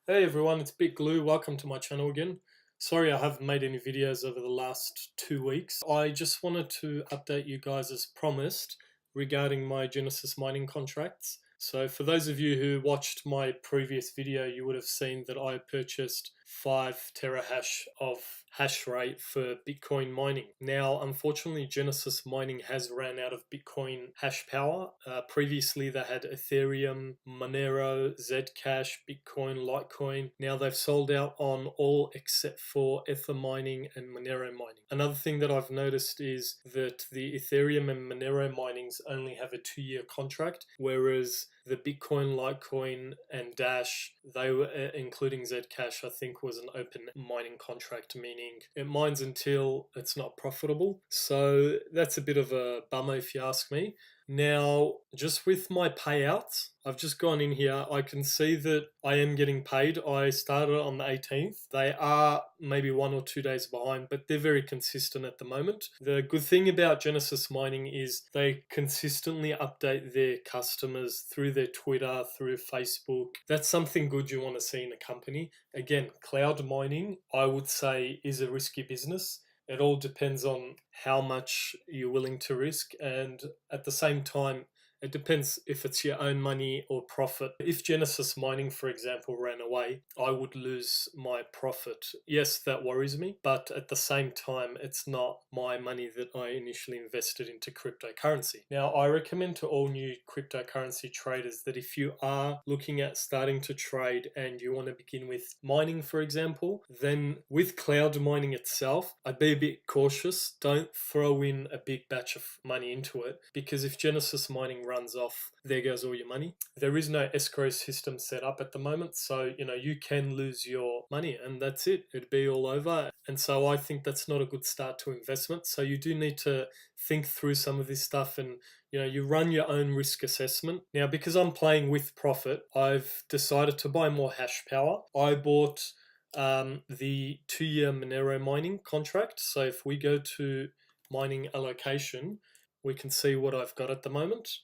Hey everyone, it's Big Glue. Welcome to my channel again. Sorry I haven't made any videos over the last 2 weeks. I just wanted to update you guys as promised regarding my Genesis mining contracts. So for those of you who watched my previous video, you would have seen that I purchased 5 terahash of hash rate for Bitcoin mining. Now, unfortunately, Genesis mining has ran out of Bitcoin hash power. Previously, they had Ethereum, Monero, Zcash, Bitcoin, Litecoin. Now they've sold out on all except for Ether mining and Monero mining. Another thing that I've noticed is that the Ethereum and Monero minings only have a 2-year contract, whereas the Bitcoin, Litecoin, and Dash, they were, including Zcash, I think was an open mining contract, meaning it mines until it's not profitable. So that's a bit of a bummer if you ask me. Now, just with my payouts, I've just gone in here. I can see that I am getting paid. I started on the 18th. They are maybe 1 or 2 days behind, but they're very consistent at the moment. The good thing about Genesis Mining is they consistently update their customers through their Twitter, through Facebook. That's something good you want to see in a company. Again, cloud mining, I would say, is a risky business. It all depends on how much you're willing to risk, and at the same time, it depends if it's your own money or profit. If Genesis Mining, for example, ran away, I would lose my profit. Yes, that worries me, but at the same time, it's not my money that I initially invested into cryptocurrency. Now, I recommend to all new cryptocurrency traders that if you are looking at starting to trade and you want to begin with mining, for example, then with cloud mining itself, I'd be a bit cautious. Don't throw in a big batch of money into it, because if Genesis Mining runs off, there goes all your money. There is no escrow system set up at the moment, so you can lose your money and that's it. It'd be all over. And so I think that's not a good start to investment. So you do need to think through some of this stuff, and you run your own risk assessment. Now, because I'm playing with profit, I've decided to buy more hash power. I bought the 2-year Monero mining contract. So if we go to mining allocation, we can see what I've got at the moment.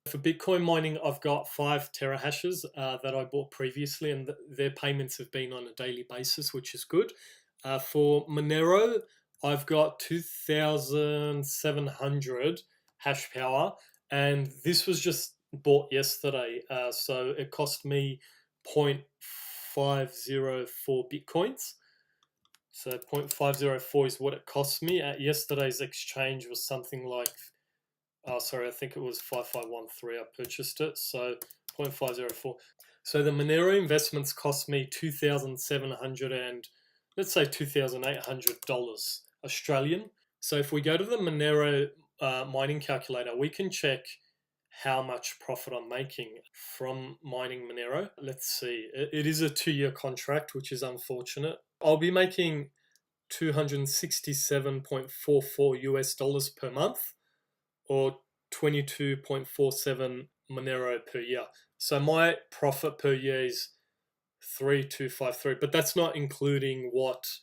For Bitcoin mining, I've got 5 terahashes that I bought previously, and their payments have been on a daily basis, which is good. For Monero, I've got 2,700 hash power, and this was just bought yesterday. So it cost me 0.504 Bitcoins. So 0.504 is what it cost me. At yesterday's exchange was something like, I think it was 5513 I purchased it, so 0.504. So the Monero investments cost me 2,700 and let's say $2,800 Australian. So if we go to the Monero mining calculator, we can check how much profit I'm making from mining Monero. Let's see, it is a 2-year contract, which is unfortunate. I'll be making $267.44 US per month, or 22.47 Monero per year. So my profit per year is 3,253, but that's not including what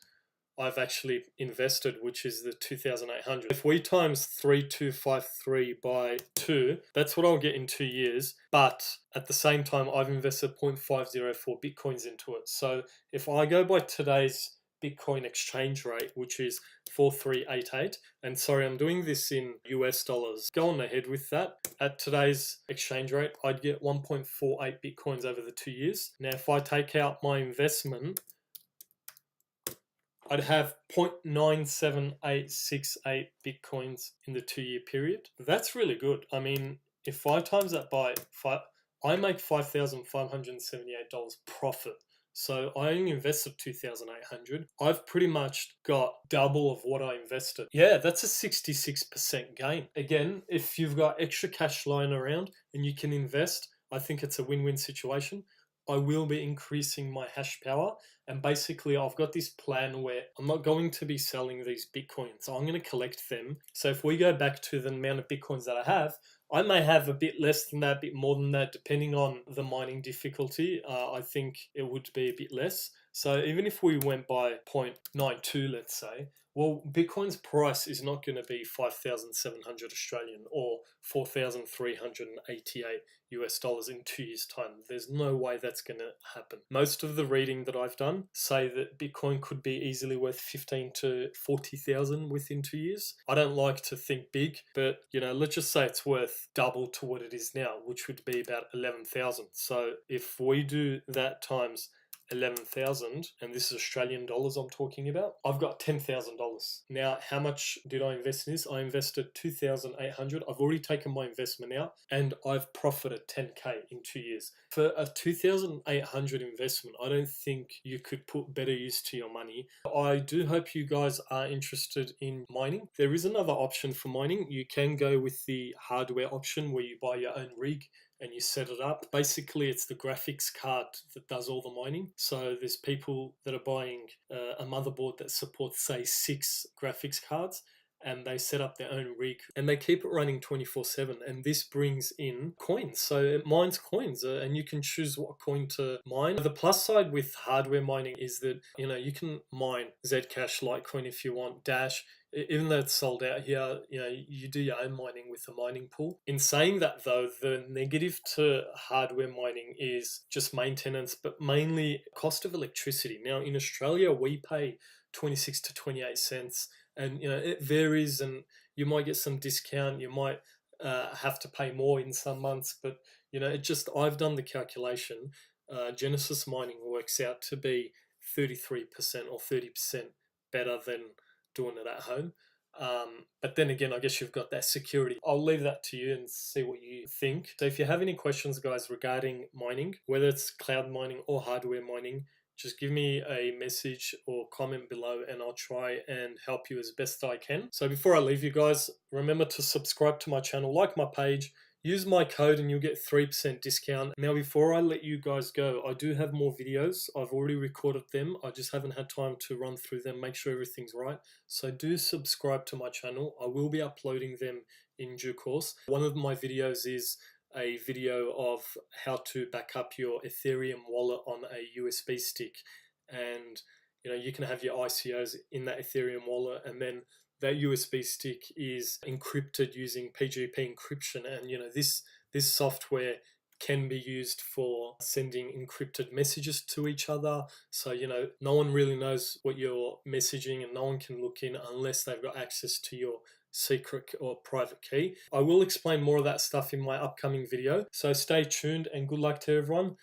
I've actually invested, which is the 2,800. If we times 3,253 by 2, that's what I'll get in 2 years. But at the same time, I've invested 0.504 Bitcoins into it. So if I go by today's Bitcoin exchange rate, which is 4388, and sorry, I'm doing this in US dollars. Go on ahead with that. At today's exchange rate, I'd get 1.48 Bitcoins over the 2 years. Now, if I take out my investment, I'd have 0.97868 Bitcoins in the 2-year period. That's really good. I mean, if 5 times that by 5, I make $5,578 profit. So I only invested 2,800. I've pretty much got double of what I invested. Yeah, that's a 66% gain. Again, if you've got extra cash lying around and you can invest, I think it's a win-win situation. I will be increasing my hash power, and basically I've got this plan where I'm not going to be selling these Bitcoins. I'm going to collect them. So if we go back to the amount of Bitcoins that I have, I may have a bit less than that, a bit more than that, depending on the mining difficulty. I think it would be a bit less. So even if we went by 0.92, let's say, well, Bitcoin's price is not going to be 5,700 Australian or 4,388 US dollars in 2 years' time. There's no way that's going to happen. Most of the reading that I've done say that Bitcoin could be easily worth 15 to 40,000 within 2 years. I don't like to think big, but let's just say it's worth double to what it is now, which would be about 11,000. So if we do that times 11,000, and this is Australian dollars I'm talking about, I've got $10,000. Now, how much did I invest in this? I invested 2,800. I've already taken my investment out and I've profited 10K in 2 years. For a 2,800 investment, I don't think you could put better use to your money. I do hope you guys are interested in mining. There is another option for mining. You can go with the hardware option where you buy your own rig and you set it up. Basically, it's the graphics card that does all the mining. So there's people that are buying a motherboard that supports, say, 6 graphics cards, and they set up their own rig and they keep it running 24/7, and this brings in coins. So it mines coins, and you can choose what coin to mine. The plus side with hardware mining is that you can mine Zcash, Litecoin if you want, Dash. Even though it's sold out here, you do your own mining with a mining pool. In saying that though, the negative to hardware mining is just maintenance, but mainly cost of electricity. Now in Australia, we pay 26 to 28 cents, and it varies, and you might get some discount, you might have to pay more in some months, but I've done the calculation. Genesis mining works out to be 33% or 30% better than doing it at home. But then again, I guess you've got that security. I'll leave that to you and see what you think. So if you have any questions, guys, regarding mining, whether it's cloud mining or hardware mining, just give me a message or comment below and I'll try and help you as best I can. So before I leave you guys, remember to subscribe to my channel, like my page, use my code and you'll get 3% discount. Now, before I let you guys go, I do have more videos. I've already recorded them. I just haven't had time to run through them, make sure everything's right. So do subscribe to my channel. I will be uploading them in due course. One of my videos is a video of how to back up your Ethereum wallet on a USB stick, and you can have your ICOs in that Ethereum wallet, and then that USB stick is encrypted using PGP encryption, and this software can be used for sending encrypted messages to each other. So no one really knows what you're messaging, and no one can look in unless they've got access to your secret or private key. I will explain more of that stuff in my upcoming video, so stay tuned and good luck to everyone.